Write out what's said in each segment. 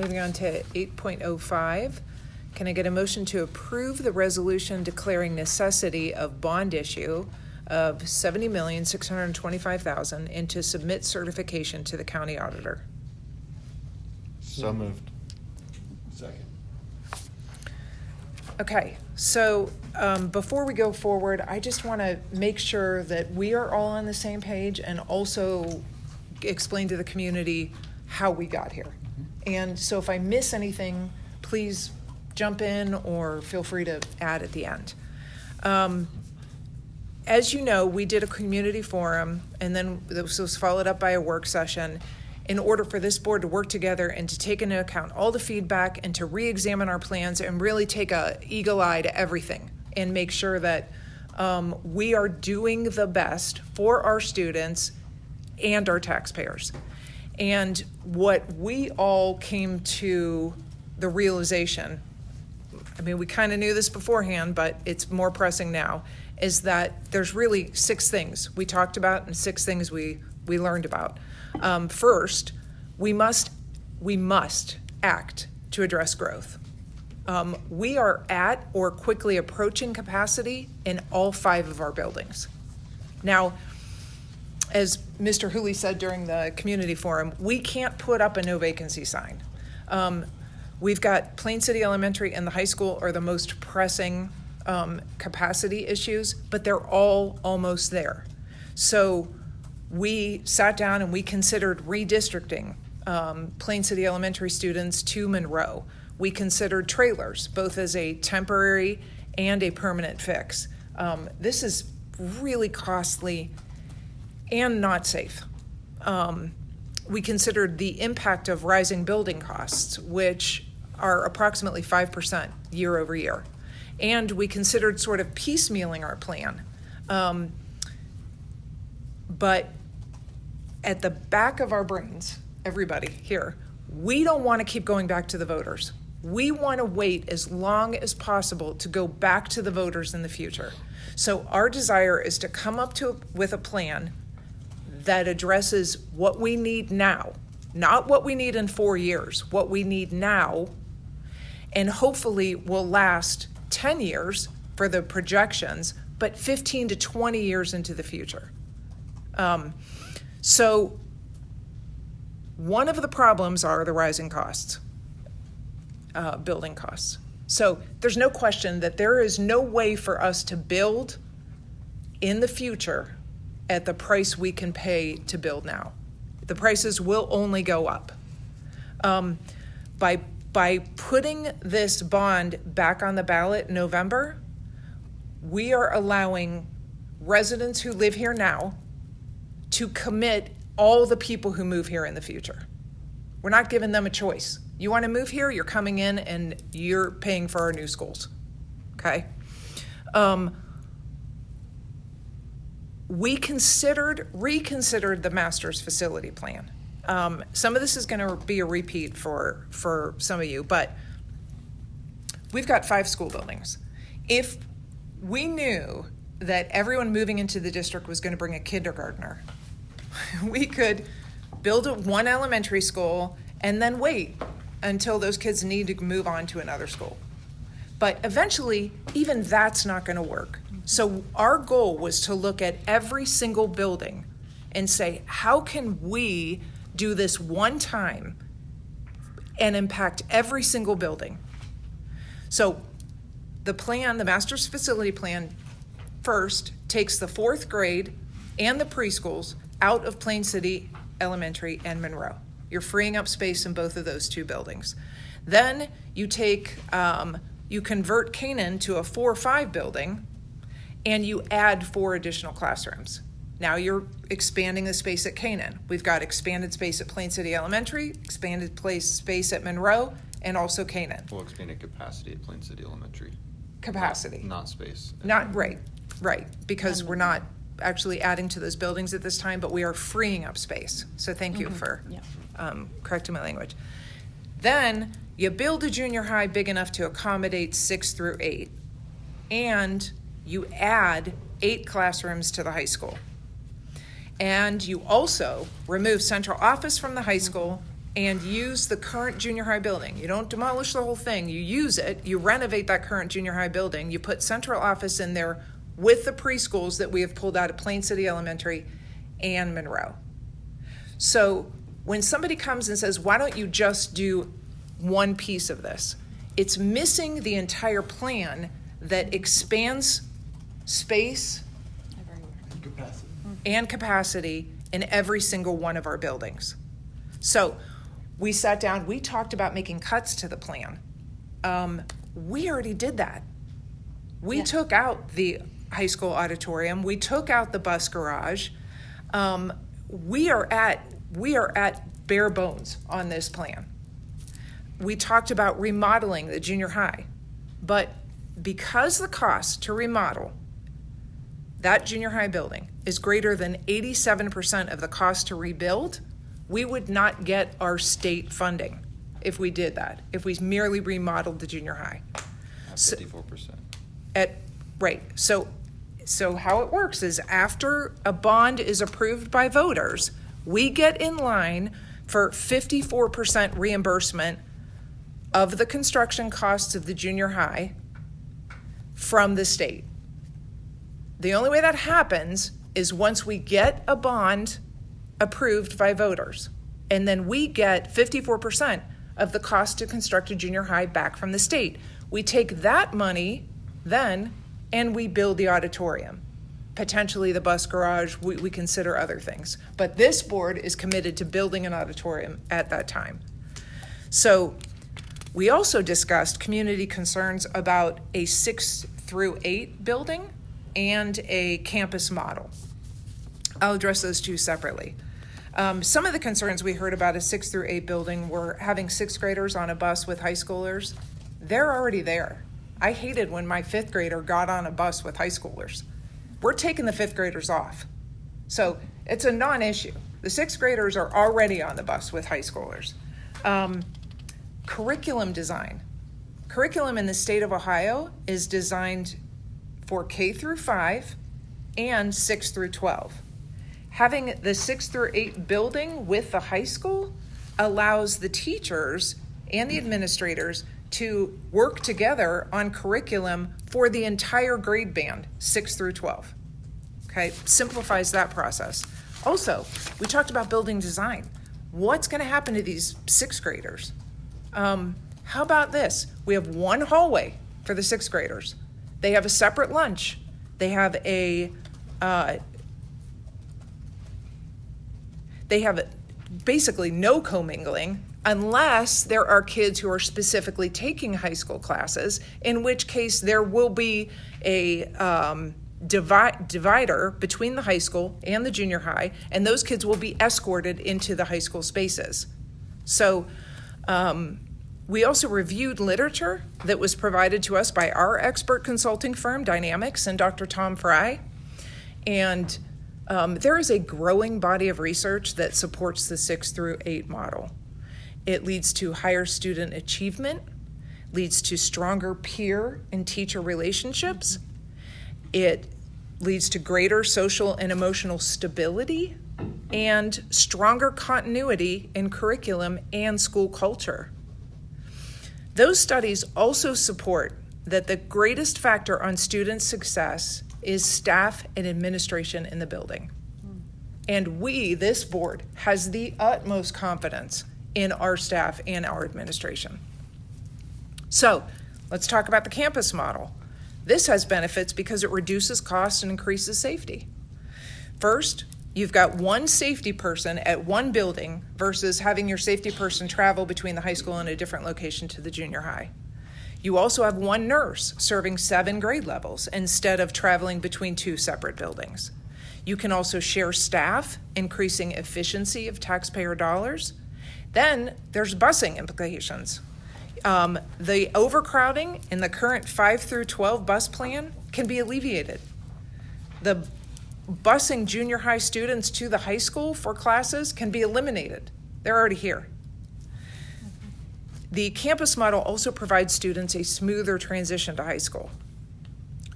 moving on to 8.05. Can I get a motion to approve the resolution declaring necessity of bond issue of $70,625,000 and to submit certification to the county auditor? So moved. Second. Okay, so before we go forward, I just want to make sure that we are all on the same page and also explain to the community how we got here. And so if I miss anything, please jump in or feel free to add at the end. As you know, we did a community forum, and then this was followed up by a work session in order for this board to work together and to take into account all the feedback and to re-examine our plans and really take a eagle eye to everything and make sure that we are doing the best for our students and our taxpayers. And what we all came to the realization, I mean, we kind of knew this beforehand, but it's more pressing now, is that there's really 6 things we talked about and 6 things we learned about. First, we must act to address growth. We are at or quickly approaching capacity in all 5 of our buildings. Now, as Mr. Hooley said during the community forum, we can't put up a no vacancy sign. We've got Plain City Elementary and the high school are the most pressing capacity issues, but they're all almost there. So we sat down and we considered redistricting Plain City Elementary students to Monroe. We considered trailers, both as a temporary and a permanent fix. This is really costly and not safe. We considered the impact of rising building costs, which are approximately 5% year over year. And we considered sort of piecemealing our plan. But at the back of our brains, everybody here, we don't want to keep going back to the voters. We want to wait as long as possible to go back to the voters in the future. So our desire is to come up with a plan that addresses what we need now, not what we need in 4 years, what we need now, and hopefully will last 10 years for the projections, but 15 to 20 years into the future. So one of the problems are the rising costs, building costs. So there's no question that there is no way for us to build in the future at the price we can pay to build now. The prices will only go up. By putting this bond back on the ballot in November, we are allowing residents who live here now to commit all the people who move here in the future. We're not giving them a choice. You want to move here, you're coming in and you're paying for our new schools, okay? We reconsidered the master's facility plan. Some of this is going to be a repeat for some of you, but we've got 5 school buildings. If we knew that everyone moving into the district was going to bring a kindergartner, we could build one elementary school and then wait until those kids need to move on to another school. But eventually, even that's not going to work. So our goal was to look at every single building and say, how can we do this one time and impact every single building? So the plan, the master's facility plan, first takes the 4th grade and the preschools out of Plain City Elementary and Monroe. You're freeing up space in both of those 2 buildings. Then you you convert Canaan to a 4-5 building, and you add 4 additional classrooms. Now you're expanding the space at Canaan. We've got expanded space at Plain City Elementary, expanded space at Monroe, and also Canaan. We'll expand capacity at Plain City Elementary. Capacity. Not space. Not, right, because we're not actually adding to those buildings at this time, but we are freeing up space. So thank you for correcting my language. Then you build a junior high big enough to accommodate 6 through 8, and you add 8 classrooms to the high school. And you also remove central office from the high school and use the current junior high building. You don't demolish the whole thing. You use it. You renovate that current junior high building. You put central office in there with the preschools that we have pulled out of Plain City Elementary and Monroe. So when somebody comes and says, why don't you just do one piece of this? It's missing the entire plan that expands space and capacity in every single one of our buildings. So we sat down, we talked about making cuts to the plan. We already did that. We took out the high school auditorium, we took out the bus garage. We are at bare bones on this plan. We talked about remodeling the junior high, but because the cost to remodel that junior high building is greater than 87% of the cost to rebuild, we would not get our state funding if we did that, if we merely remodeled the junior high. 54%. Right, so how it works is after a bond is approved by voters, we get in line for 54% reimbursement of the construction costs of the junior high from the state. The only way that happens is once we get a bond approved by voters, and then we get 54% of the cost to construct a junior high back from the state. We take that money then and we build the auditorium, potentially the bus garage, we consider other things. But this board is committed to building an auditorium at that time. So we also discussed community concerns about a 6 through 8 building and a campus model. I'll address those two separately. Some of the concerns we heard about a 6 through 8 building were having 6th graders on a bus with high schoolers. They're already there. I hated when my 5th grader got on a bus with high schoolers. We're taking the 5th graders off. So it's a non-issue. The 6th graders are already on the bus with high schoolers. Curriculum design. Curriculum in the state of Ohio is designed for K through 5 and 6 through 12. Having the 6 through 8 building with the high school allows the teachers and the administrators to work together on curriculum for the entire grade band, 6 through 12. Okay, simplifies that process. Also, we talked about building design. What's gonna happen to these 6th graders? How about this? We have one hallway for the 6th graders. They have a separate lunch. They have basically no commingling unless there are kids who are specifically taking high school classes, in which case there will be a divider between the high school and the junior high, and those kids will be escorted into the high school spaces. So we also reviewed literature that was provided to us by our expert consulting firm, Dynamics, and Dr. Tom Fry. And there is a growing body of research that supports the 6 through 8 model. It leads to higher student achievement, leads to stronger peer and teacher relationships. It leads to greater social and emotional stability and stronger continuity in curriculum and school culture. Those studies also support that the greatest factor on student success is staff and administration in the building. And we, this board, has the utmost confidence in our staff and our administration. So let's talk about the campus model. This has benefits because it reduces cost and increases safety. First, you've got one safety person at one building versus having your safety person travel between the high school and a different location to the junior high. You also have one nurse serving 7 grade levels instead of traveling between 2 separate buildings. You can also share staff, increasing efficiency of taxpayer dollars. Then there's busing implications. The overcrowding in the current 5 through 12 bus plan can be alleviated. The busing junior high students to the high school for classes can be eliminated. They're already here. The campus model also provides students a smoother transition to high school.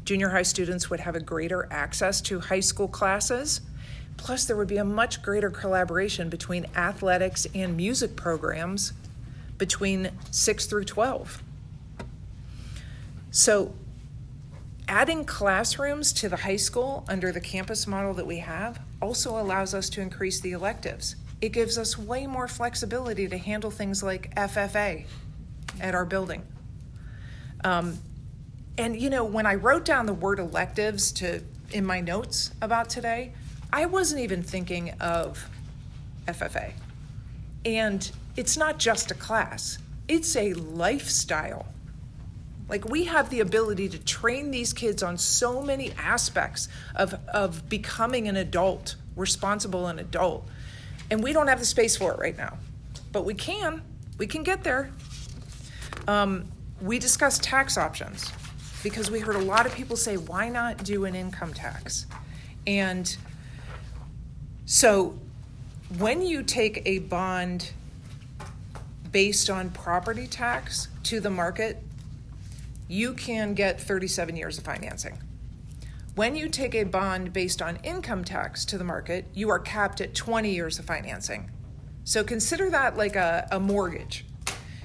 Junior high students would have a greater access to high school classes, Plus, there would be a much greater collaboration between athletics and music programs between 6 through 12. So adding classrooms to the high school under the campus model that we have also allows us to increase the electives. It gives us way more flexibility to handle things like FFA at our building. And you know, when I wrote down the word electives in my notes about today, I wasn't even thinking of FFA. And it's not just a class, it's a lifestyle. Like, we have the ability to train these kids on so many aspects of becoming an adult, responsible an adult. And we don't have the space for it right now, but we can get there. We discussed tax options because we heard a lot of people say, why not do an income tax? And so when you take a bond based on property tax to the market, you can get 37 years of financing. When you take a bond based on income tax to the market, you are capped at 20 years of financing. So consider that like a mortgage.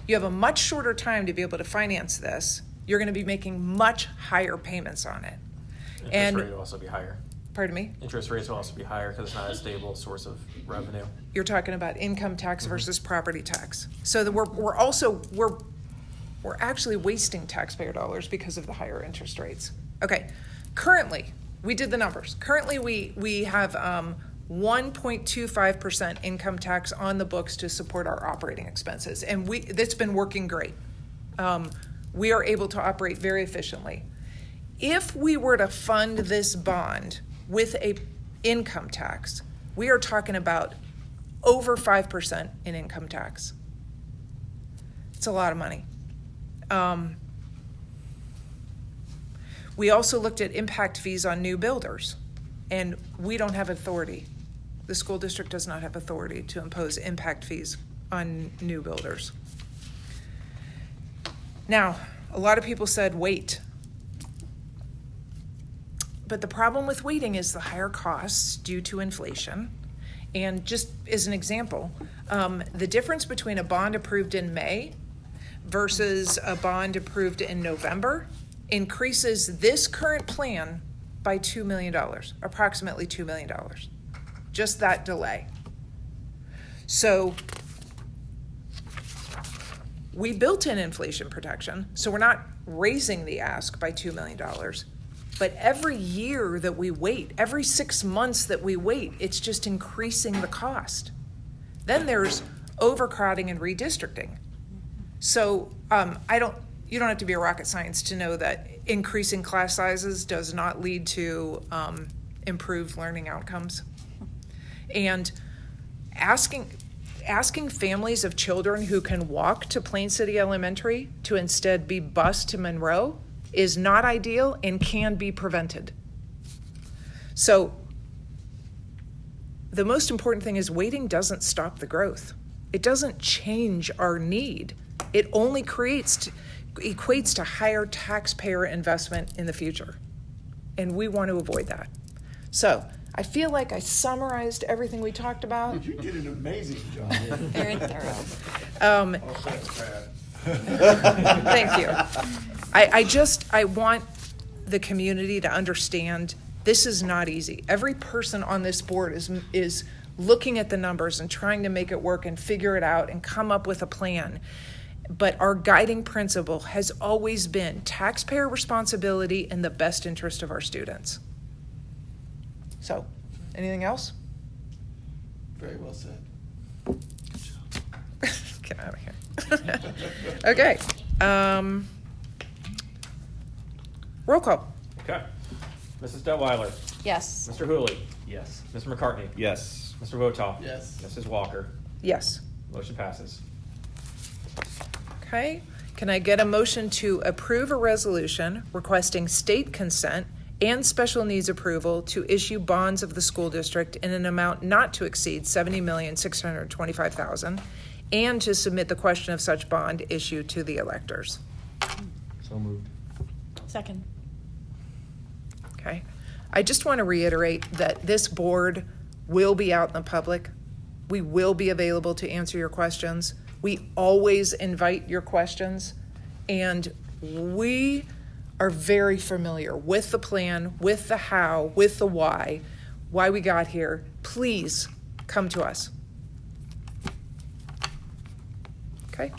You have a much shorter time to be able to finance this. You're going to be making much higher payments on it. Interest rate will also be higher. Pardon me? Interest rates will also be higher because it's not a stable source of revenue. You're talking about income tax versus property tax. So that we're actually wasting taxpayer dollars because of the higher interest rates. Okay, currently, we did the numbers. Currently, we have 1.25% income tax on the books to support our operating expenses, and that's been working great. We are able to operate very efficiently. If we were to fund this bond with a income tax, we are talking about over 5% in income tax. It's a lot of money. We also looked at impact fees on new builders, and we don't have authority. The school district does not have authority to impose impact fees on new builders. Now, a lot of people said wait. But the problem with waiting is the higher costs due to inflation. And just as an example, the difference between a bond approved in May versus a bond approved in November increases this current plan by $2 million, approximately $2 million. Just that delay. So we built in inflation protection, so we're not raising the ask by $2 million. But every year that we wait, every 6 months that we wait, it's just increasing the cost. Then there's overcrowding and redistricting. So you don't have to be a rocket science to know that increasing class sizes does not lead to improved learning outcomes. And asking families of children who can walk to Plain City Elementary to instead be bused to Monroe is not ideal and can be prevented. So the most important thing is waiting doesn't stop the growth. It doesn't change our need. It only equates to higher taxpayer investment in the future. And we want to avoid that. So I feel like I summarized everything we talked about. You did an amazing job. Very thorough. Thank you. I want the community to understand this is not easy. Every person on this board is looking at the numbers and trying to make it work and figure it out and come up with a plan. But our guiding principle has always been taxpayer responsibility in the best interest of our students. So, anything else? Very well said. Get out of here. Okay. Roll call. Okay. Mrs. Detweiler. Yes. Mr. Hooley. Yes. Mr. McCartney. Yes. Mr. Votaw. Yes. Mrs. Walker. Yes. Motion passes. Okay. Can I get a motion to approve a resolution requesting state consent and special needs approval to issue bonds of the school district in an amount not to exceed $70,625,000 and to submit the question of such bond issue to the electors? So moved. Second. Okay. I just want to reiterate that this board will be out in the public. We will be available to answer your questions. We always invite your questions. And we are very familiar with the plan, with the how, with the why we got here. Please come to us. Okay?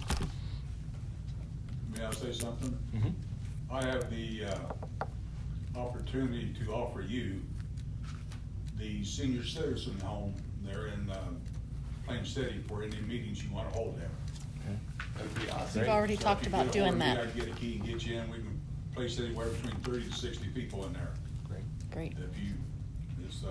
May I say something? Mm-hmm. I have the opportunity to offer you the senior citizen home there in Plain City for any meetings you want to hold there. That'd be awesome. We've already So talked if you about get doing ahold of me, that. I can get a key and get you in. We can place anywhere between 30 to 60 people in there. Great. Great. If you, it's,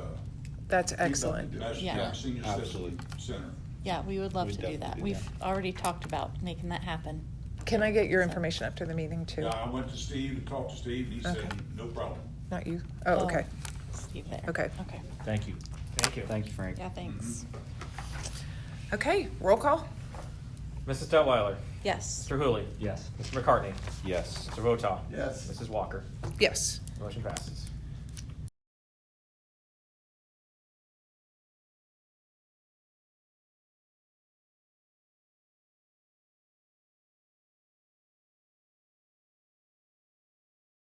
That's excellent. that's Yeah. County Senior Absolutely. Citizen Center. Yeah, we would love We'd to do definitely that. do We've that. already talked about making that happen. Can I get your information after the meeting too? Yeah, I went to Steve and talked to Steve, and he said, Okay. no problem. Not you? Oh, okay. Steve there. Okay. Okay. Thank you. Thank you. Thank you, Frank. Yeah, thanks. Okay, roll call? Mrs. Detweiler, Yes. Mr. Hooley, Yes. Mr. McCartney, Yes. Mr. Votaw. Yes. Mrs. Walker. Yes. Motion passes.